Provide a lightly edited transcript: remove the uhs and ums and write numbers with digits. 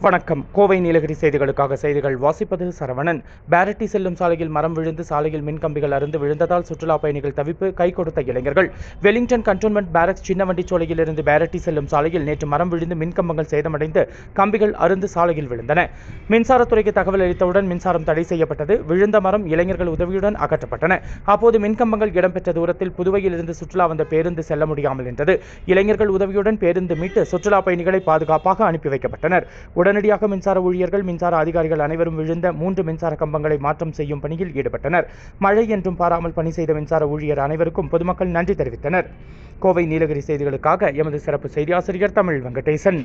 வணக்கம். கோவை நீலகிரி செய்திகளுக்காக செய்திகள் வாசிப்பது சரவணன். பேரட்டி செல்லும் சாலையில் மரம் விழுந்து சாலையில் மின்கம்பிகள் அறுந்து விழுந்ததால் சுற்றுலா பயணிகள் தவிப்பு, கை கொடுத்த இளைஞர்கள். வெலிங்டன் கண்டோன்மெண்ட் பேரக்ஸ் சின்னவண்டிச்சோலையிலிருந்து பேரட்டி செல்லும் சாலையில் நேற்று மரம் விழுந்து மின்கம்பங்கள் சேதமடைந்து கம்பிகள் அறுந்து சாலையில் விழுந்தன. மின்சாரத்துறைக்கு தகவல் அளித்தவுடன் மின்சாரம் தடை செய்யப்பட்டது. விழுந்த மரம் இளைஞர்கள் உதவியுடன் அகற்றப்பட்டன. அப்போது மின்கம்பங்கள் இடம்பெற்ற தூரத்தில் புதுவையில் இருந்து சுற்றுலா வந்த பேருந்து செல்ல முடியாமல் நின்றது. இளைஞர்கள் உதவியுடன் பேருந்து மீட்டு சுற்றுலா பயணிகளை பாதுகாப்பாக அனுப்பி வைக்கப்பட்டனர். உடனடியாக மின்சார ஊழியர்கள், மின்சார அதிகாரிகள் அனைவரும் விழுந்த 3 மின்சார கம்பங்களை மாற்றம் செய்யும் பணியில் ஈடுபட்டனர். மழை என்றும் பாராமல் பணி செய்த மின்சார ஊழியர் அனைவருக்கும் பொதுமக்கள் நன்றி தெரிவித்தனர். கோவை நீலகிரி செய்திகளுக்காக எமது சிறப்பு செய்தி ஆசிரியர் தமிழ் வெங்கடேசன்.